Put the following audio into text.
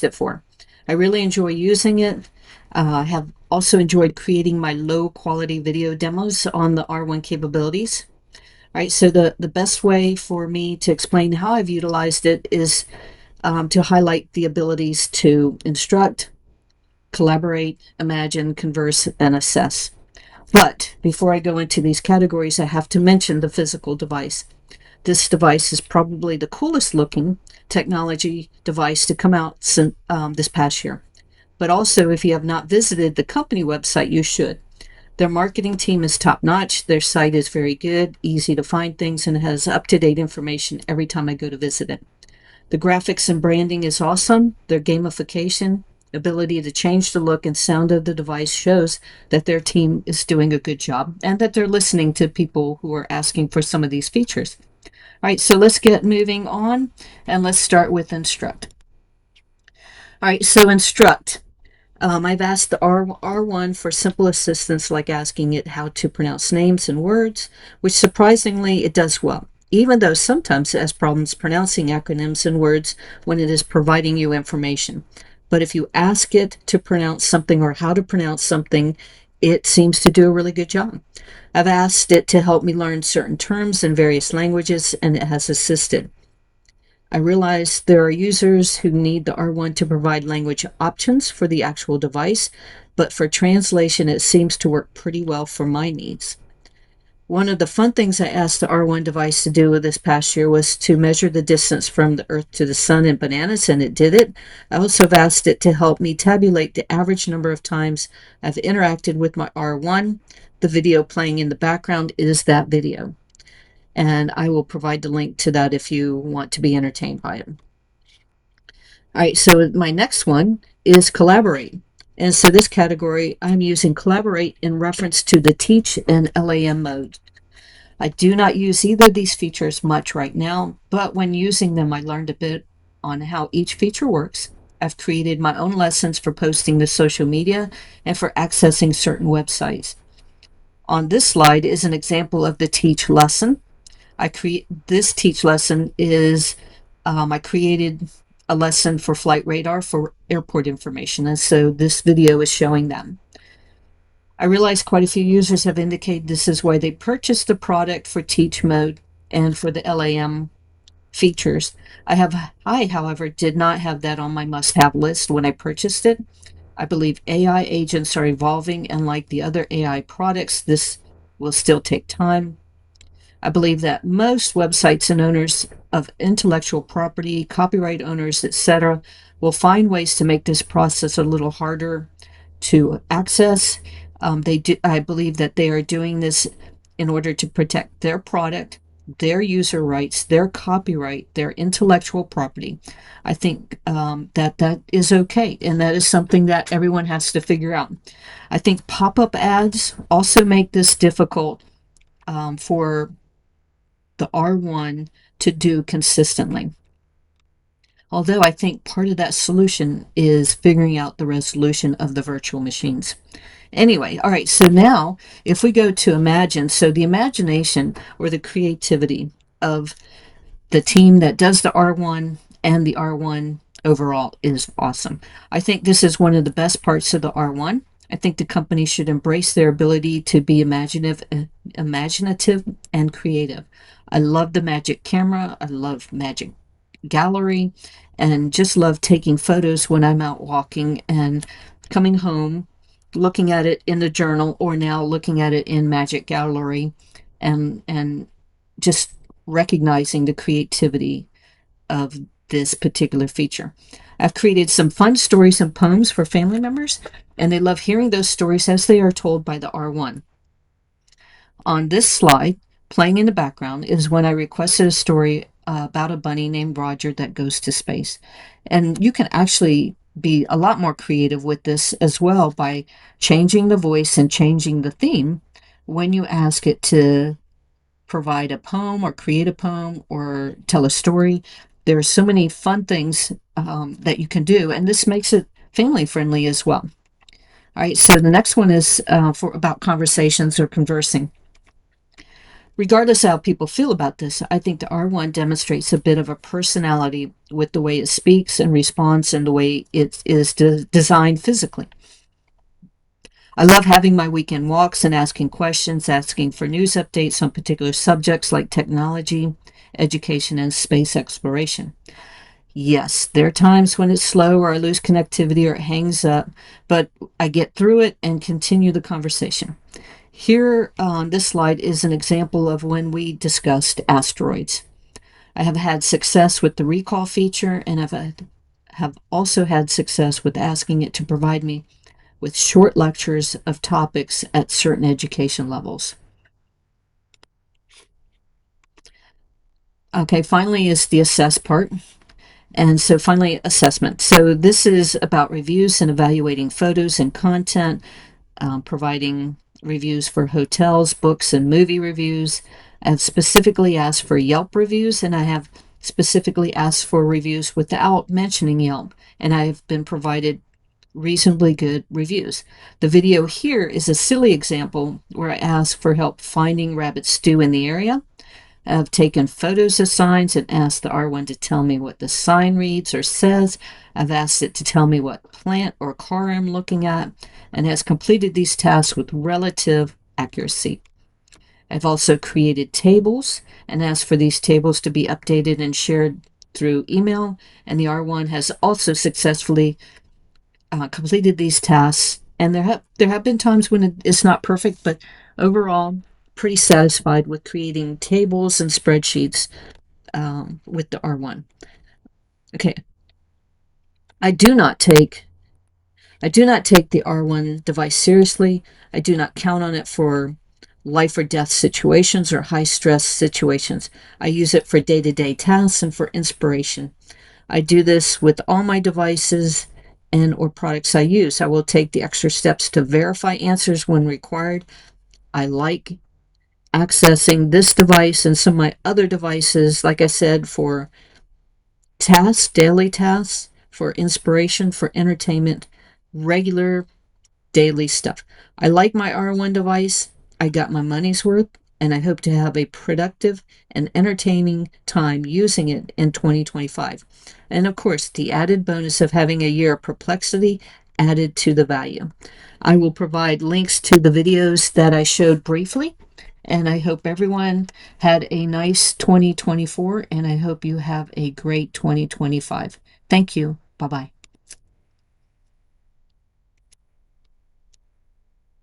it for. I really enjoy using it. I have also enjoyed creating my low quality video demos on the R1 capabilities. All right, so the best way for me to explain how I've utilized it is to highlight the abilities to instruct, collaborate, imagine, converse, and assess. But before I go into these categories, I have to mention the physical device. This device is probably the coolest looking technology device to come out this past year. But also, if you have not visited the company website, you should. Their marketing team is top notch. Their site is very good, easy to find things, and has up to date information every time I go to visit it. The graphics and branding is awesome. Their gamification, ability to change the look and sound of the device shows that their team is doing a good job and that they're listening to people who are asking for some of these features. All right, so let's get moving on and let's start with Instruct. All right, so Instruct. I've asked the R1 for simple assistance like asking it how to pronounce names and words, which surprisingly it does well, even though sometimes it has problems pronouncing acronyms and words when it is providing you information. But if you ask it to pronounce something or how to pronounce something, it seems to do a really good job. I've asked it to help me learn certain terms in various languages, and it has assisted. I realize there are users who need the R1 to provide language options for the actual device, but for translation, it seems to work pretty well for my needs. One of the fun things I asked the R1 device to do this past year was to measure the distance from the Earth to the Sun in bananas, and it did it. I also have asked it to help me tabulate the average number of times I've interacted with my R1. The video playing in the background is that video, and I will provide the link to that if you want to be entertained by it. All right, so my next one is Collaborate. And so this category, I'm using Collaborate in reference to the Teach and LAM mode. I do not use either of these features much right now, but when using them, I learned a bit on how each feature works. I've created my own lessons for posting to social media and for accessing certain websites. On this slide is an example of the Teach lesson. This Teach lesson is, I created a lesson for flight radar for airport information, and so this video is showing them. I realize quite a few users have indicated this is why they purchased the product for Teach mode and for the LAM features. I, however, did not have that on my must-have list when I purchased it. I believe AI agents are evolving, and like the other AI products, this will still take time. I believe that most websites and owners of intellectual property, copyright owners, etc., will find ways to make this process a little harder to access. I believe that they are doing this in order to protect their product, their user rights, their copyright, their intellectual property. I think that is okay, and that is something that everyone has to figure out. I think pop-up ads also make this difficult for the R1 to do consistently. Although I think part of that solution is figuring out the resolution of the virtual machines. Anyway, all right, so now if we go to Imagine, so the imagination or the creativity of the team that does the R1 and the R1 overall is awesome. I think this is one of the best parts of the R1. I think the company should embrace their ability to be imaginative and creative. I love the Magic Camera. I love Magic Gallery, and just love taking photos when I'm out walking and coming home, looking at it in the journal, or now looking at it in Magic Gallery, and just recognizing the creativity of this particular feature. I've created some fun stories and poems for family members, and they love hearing those stories as they are told by the R1. On this slide, playing in the background, is when I requested a story about a bunny named Roger that goes to space. And you can actually be a lot more creative with this as well by changing the voice and changing the theme when you ask it to provide a poem or create a poem or tell a story. There are so many fun things that you can do, and this makes it family friendly as well. All right, so the next one is about conversations or conversing. Regardless of how people feel about this, I think the R1 demonstrates a bit of a personality with the way it speaks and responds and the way it is designed physically. I love having my weekend walks and asking questions, asking for news updates on particular subjects like technology, education, and space exploration. Yes, there are times when it's slow or I lose connectivity or it hangs up, but I get through it and continue the conversation. Here on this slide is an example of when we discussed asteroids. I have had success with the recall feature, and have also had success with asking it to provide me with short lectures of topics at certain education levels. Okay, finally is the assess part. And so finally, assessment. So this is about reviews and evaluating photos and content, providing reviews for hotels, books, and movie reviews. I have specifically asked for Yelp reviews, and I have specifically asked for reviews without mentioning Yelp, and I've been provided reasonably good reviews. The video here is a silly example where I asked for help finding rabbit stew in the area. I've taken photos of signs and asked the R1 to tell me what the sign reads or says. I've asked it to tell me what plant or car I'm looking at, and has completed these tasks with relative accuracy. I've also created tables and asked for these tables to be updated and shared through email, and the R1 has also successfully completed these tasks. And there have been times when it's not perfect, but overall, pretty satisfied with creating tables and spreadsheets with the R1. Okay, I do not take the R1 device seriously. I do not count on it for life or death situations or high stress situations. I use it for day-to-day tasks and for inspiration. I do this with all my devices and or products I use. I will take the extra steps to verify answers when required. I like accessing this device and some of my other devices, like I said, for tasks, daily tasks, for inspiration, for entertainment, regular daily stuff. I like my R1 device. I got my money's worth, and I hope to have a productive and entertaining time using it in 2025. And of course, the added bonus of having a year of perplexity added to the value. I will provide links to the videos that I showed briefly, and I hope everyone had a nice 2024, and I hope you have a great 2025. Thank you. Bye-bye.